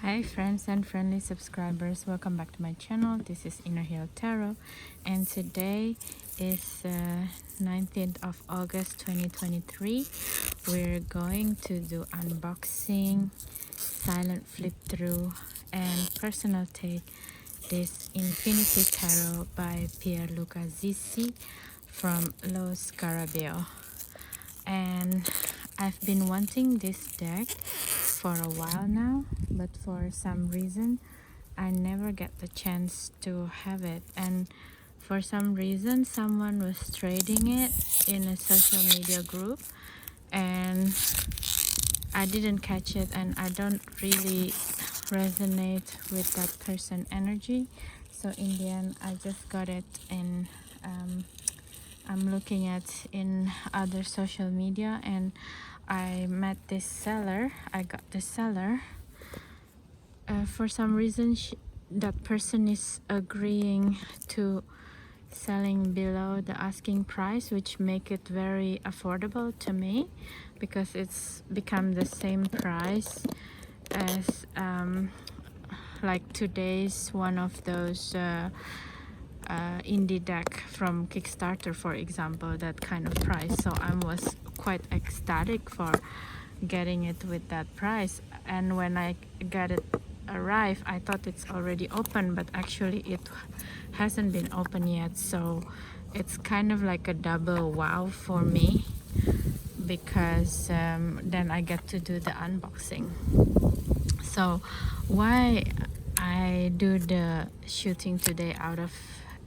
Hi friends and friendly subscribers, welcome back to my channel. This is Inner Hill Tarot, and today is 19th of August 2023. We're going to do unboxing, silent flip through, and personal take this Infinity Tarot by Pierluca Zissi from Lo Scarabeo. And I've been wanting this deck for a while now, but for some reason I never get the chance to have it. And for some reason someone was trading it in a social media group and I didn't catch it, and I don't really resonate with that person energy. So in the end I just got it in I'm looking at in other social media, and I met this seller. I got the seller. For some reason that person is agreeing to selling below the asking price, which make it very affordable to me because it's become the same price as like today's one of those indie deck from Kickstarter, for example, that kind of price. So I was quite ecstatic for getting it with that price. And when I got it arrive, I thought it's already open, but actually it hasn't been open yet. So it's kind of like a double wow for me, because then I get to do the unboxing. So why I do the shooting today out of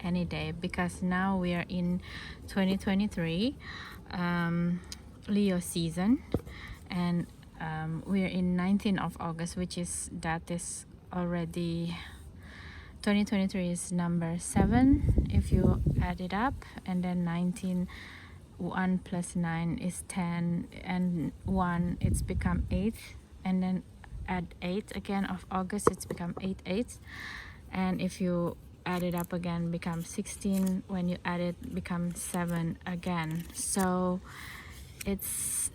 any day, because now we are in 2023 Leo season, and we are in 19th of August, which is that is already 2023 is number 7 if you add it up, and then 19 1 plus 9 is 10, and 1 it's become 8, and then add 8 again of August, it's become 8/8, and if you add it up again become 16, when you add it becomes 7 again. So it's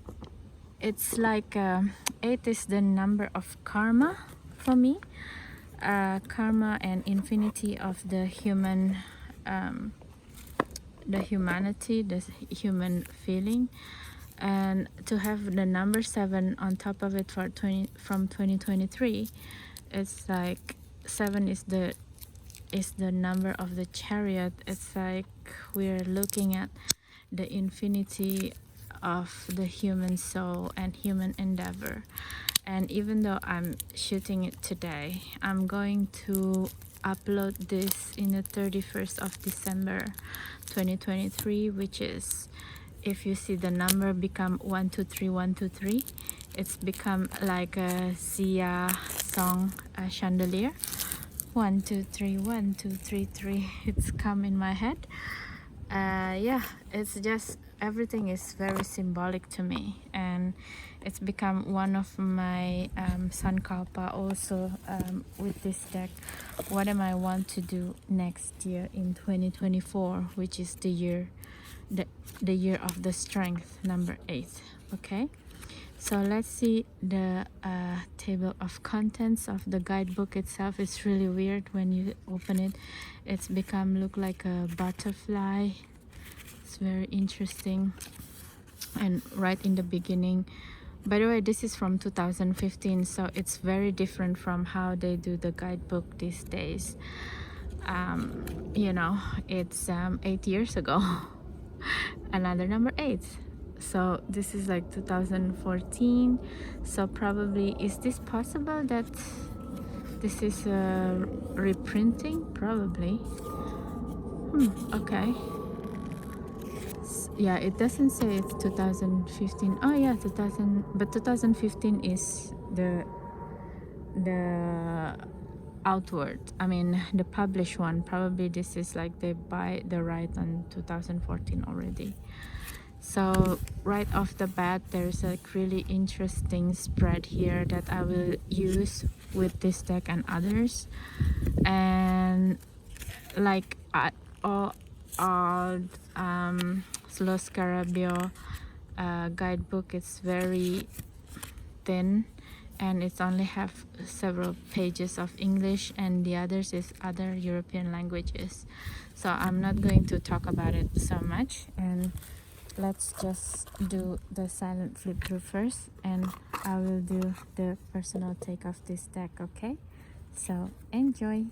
like 8 is the number of karma for me, karma and infinity of the human, the humanity, the human feeling. And to have the number 7 on top of it for from 2023, it's like 7 is the number of the chariot. It's like we're looking at the infinity of the human soul and human endeavor. And even though I'm shooting it today, I'm going to upload this in the 31st of December 2023, which is, if you see the number become 123 123, it's become like a Sia song, a chandelier, 1 2 3 1 2 3 3. It's come in my head. Yeah, it's just everything is very symbolic to me, and it's become one of my sankalpa also with this deck. What am I want to do next year in 2024, which is the year, the year of the strength, number 8. Okay, so let's see the table of contents of the guidebook itself. It's really weird when you open it. It's become look like a butterfly. It's very interesting. And right in the beginning, by the way, this is from 2015, so it's very different from how they do the guidebook these days. You know, it's 8 years ago. Another number 8. So this is like 2014. So probably, is this possible that this is a reprinting? Probably. Okay. Yeah, it doesn't say it's 2015. Oh yeah, 2000, but 2015 is the outward, I mean the published one. Probably this is like they buy the right on 2014 already. So right off the bat, there's a really interesting spread here that I will use with this deck and others. And like all Lo Scarabeo guidebook, it's very thin and it's only have several pages of English, and the others is other European languages. So I'm not going to talk about it so much, and let's just do the silent flip through first, and I will do the personal take of this deck. Okay, so enjoy.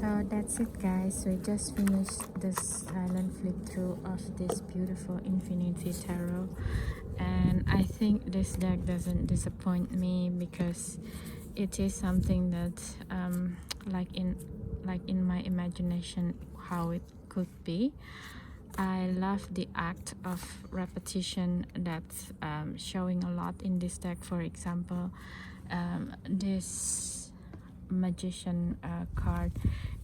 So that's it, guys. We just finished the silent flip through of this beautiful Infinity Tarot, and I think this deck doesn't disappoint me because it is something that like in my imagination how it could be. I love the act of repetition that's showing a lot in this deck. For example, this magician card,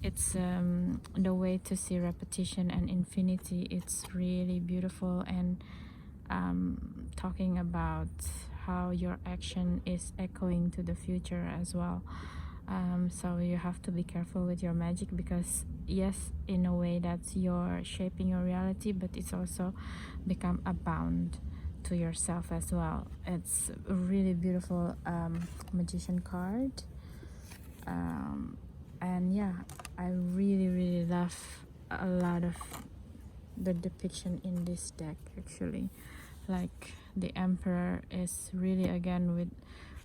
it's the way to see repetition and infinity. It's really beautiful, and talking about how your action is echoing to the future as well. So you have to be careful with your magic, because yes, in a way that's you're shaping your reality, but it's also become a bound to yourself as well. It's a really beautiful magician card. And yeah, I really love a lot of the depiction in this deck actually. Like the emperor is really, again,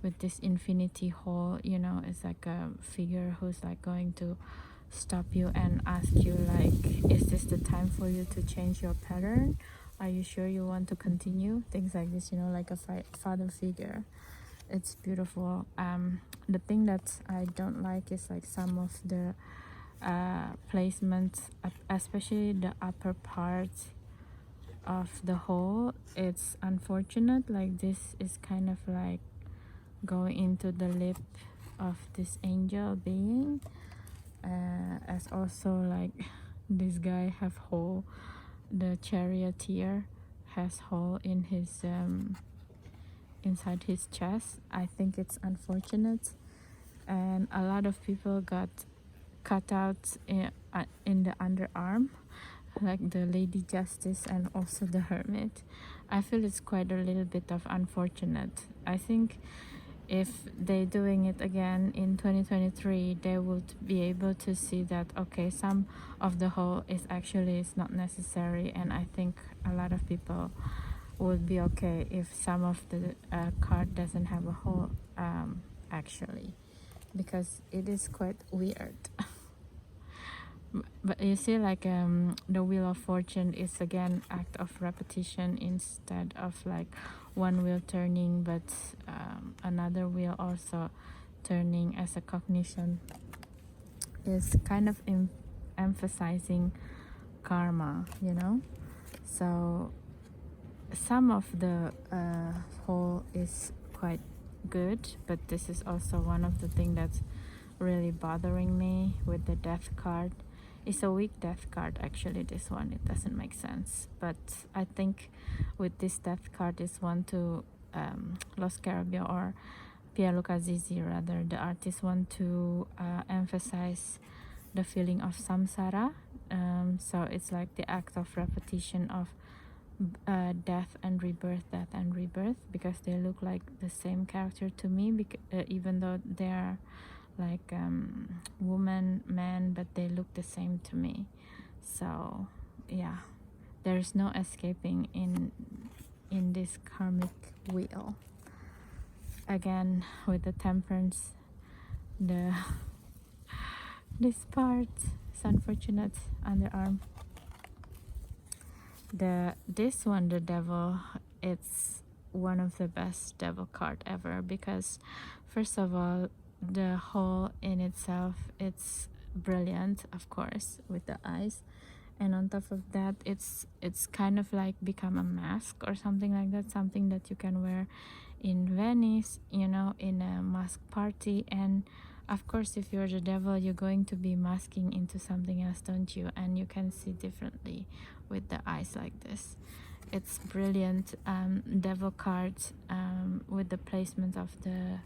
with this infinity hole, you know, it's like a figure who's like going to stop you and ask you like, is this the time for you to change your pattern? Are you sure you want to continue? Things like this, you know, like a father figure. It's beautiful. The thing that I don't like is like some of the placements, especially the upper part of the hole. It's unfortunate, like this is kind of like going into the lip of this angel being, as also like this guy have hole, the charioteer has hole in his inside his chest. I think it's unfortunate, and a lot of people got cut out in the underarm, like the Lady Justice and also the Hermit. I feel it's quite a little bit of unfortunate. I think if they're doing it again in 2023, they would be able to see that okay, some of the hole is actually is not necessary, and I think a lot of people would be okay if some of the card doesn't have a hole actually, because it is quite weird. But you see, like the Wheel of Fortune is again act of repetition, instead of like one wheel turning, but another wheel also turning as a cognition, is kind of emphasizing karma, you know. So some of the whole is quite good, but this is also one of the things that's really bothering me with the death card. It's a weak death card actually, this one. It doesn't make sense, but I think with this death card is one to Lo Scarabeo or Pierluca Zizi rather, the artist want to emphasize the feeling of samsara. So it's like the act of repetition of death and rebirth, because they look like the same character to me, even though they're like woman, man, but they look the same to me. So yeah, there's no escaping in this karmic wheel. Again, with the temperance, the this part is unfortunate underarm. This one, the devil, it's one of the best devil card ever, because first of all, the whole in itself, it's brilliant, of course, with the eyes, and on top of that, it's kind of like become a mask or something like that, something that you can wear in Venice, you know, in a mask party. And of course, if you're the devil, you're going to be masking into something else, don't you? And you can see differently with the eyes like this. It's brilliant devil cards with the placement of the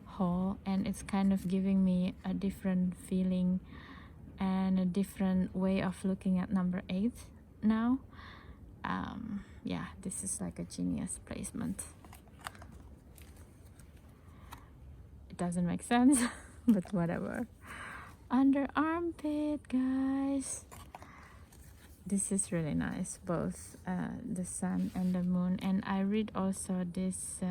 hole, and it's kind of giving me a different feeling and a different way of looking at number 8 now. Yeah, this is like a genius placement. It doesn't make sense, but whatever. Under armpit, guys. This is really nice, both the sun and the moon. And I read also this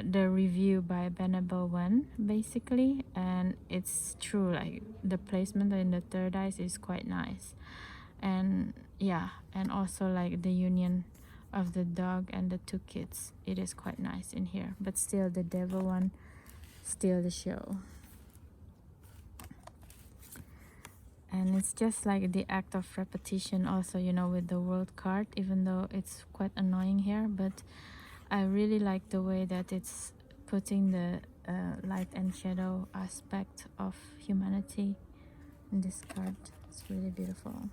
the review by Benable One basically, and it's true, like the placement in the third eyes is quite nice. And yeah, and also like the union of the dog and the two kids, it is quite nice in here. But still the devil one steal the show. And it's just like the act of repetition also, you know, with the world card, even though it's quite annoying here. But I really like the way that it's putting the light and shadow aspect of humanity in this card. It's really beautiful.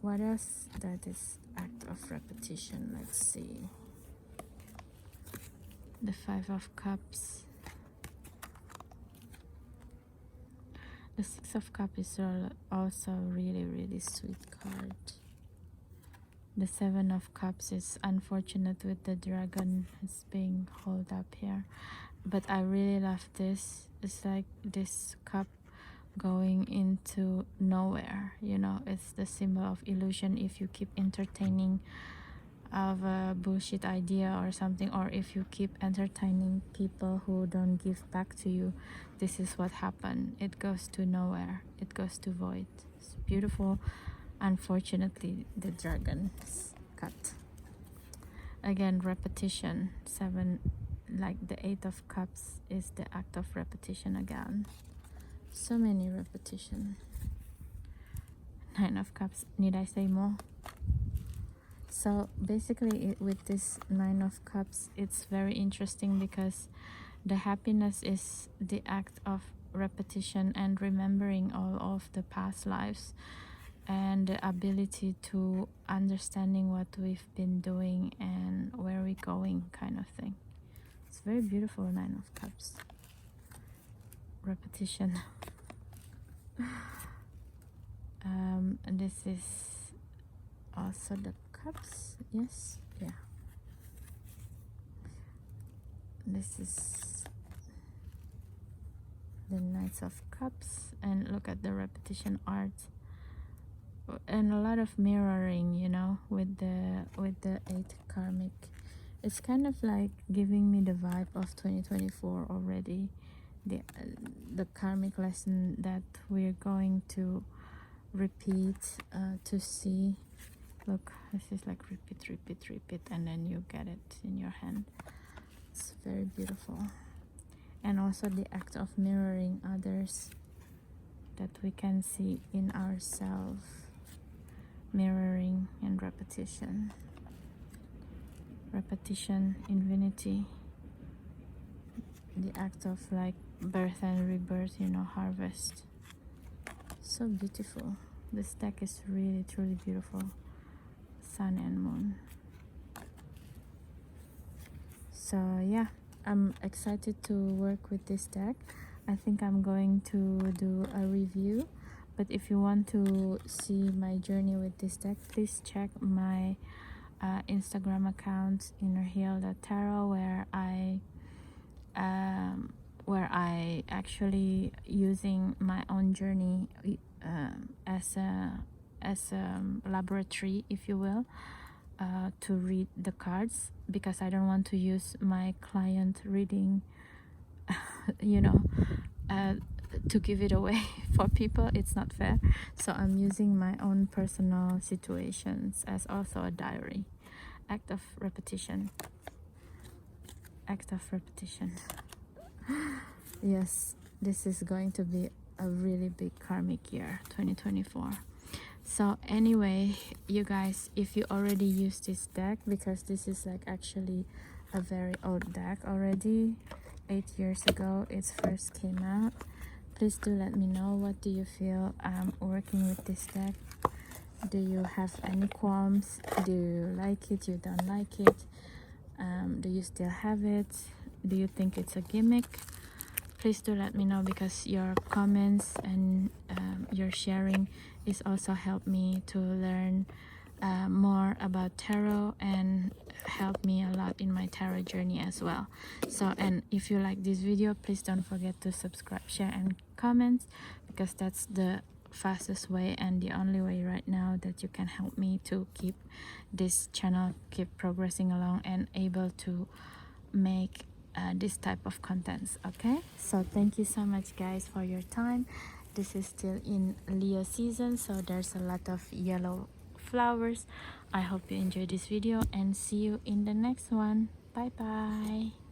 What else that is act of repetition? Let's see. The Five of Cups. The Six of Cups is also really sweet card. The Seven of Cups is unfortunate with the dragon is being held up here, but I really love this. It's like this cup going into nowhere, you know. It's the symbol of illusion. If you keep entertaining of a bullshit idea or something, or if you keep entertaining people who don't give back to you, this is what happened. It goes to nowhere, it goes to void. It's beautiful. Unfortunately, the dragon is cut. Again, repetition. Seven, like the Eight of Cups is the act of repetition again. So many repetition. Nine of Cups. Need I say more? So basically with this Nine of Cups, it's very interesting because the happiness is the act of repetition and remembering all of the past lives, and the ability to understanding what we've been doing and where we're going, kind of thing. It's very beautiful. Nine of Cups. Repetition. And this is also the cups. Yes, yeah. This is the Knights of Cups, and look at the repetition art and a lot of mirroring, you know, with the eight karmic. It's kind of like giving me the vibe of 2024 already, the karmic lesson that we're going to repeat, to see. Look, this is like repeat, and then you get it in your hand. It's very beautiful. And also the act of mirroring others that we can see in ourselves. Mirroring and repetition. Repetition, infinity. The act of like birth and rebirth, you know, harvest. So beautiful. This deck is really truly beautiful. Sun and moon. So yeah, I'm excited to work with this deck. I think I'm going to do a review, but if you want to see my journey with this deck, please check my Instagram account, innerheal.tarot, where I actually using my own journey as a laboratory, if you will, to read the cards, because I don't want to use my client reading you know, to give it away for people. It's not fair. So I'm using my own personal situations as also a diary. Act of repetition. Act of repetition. Yes, this is going to be a really big karmic year, 2024. So anyway, you guys, if you already use this deck, because this is like actually a very old deck already, 8 years ago it first came out, please do let me know. What do you feel working with this deck? Do you have any qualms? Do you like it? You don't like it? Do you still have it? Do you think it's a gimmick? Please do let me know, because your comments and your sharing is also help me to learn more about tarot and help me a lot in my tarot journey as well. So, and if you like this video, please don't forget to subscribe, share and comment, because that's the fastest way and the only way right now that you can help me to keep this channel keep progressing along and able to make this type of contents. Okay, so thank you so much guys for your time. This is still in Leo season, so there's a lot of yellow flowers. I hope you enjoyed this video and see you in the next one. Bye bye.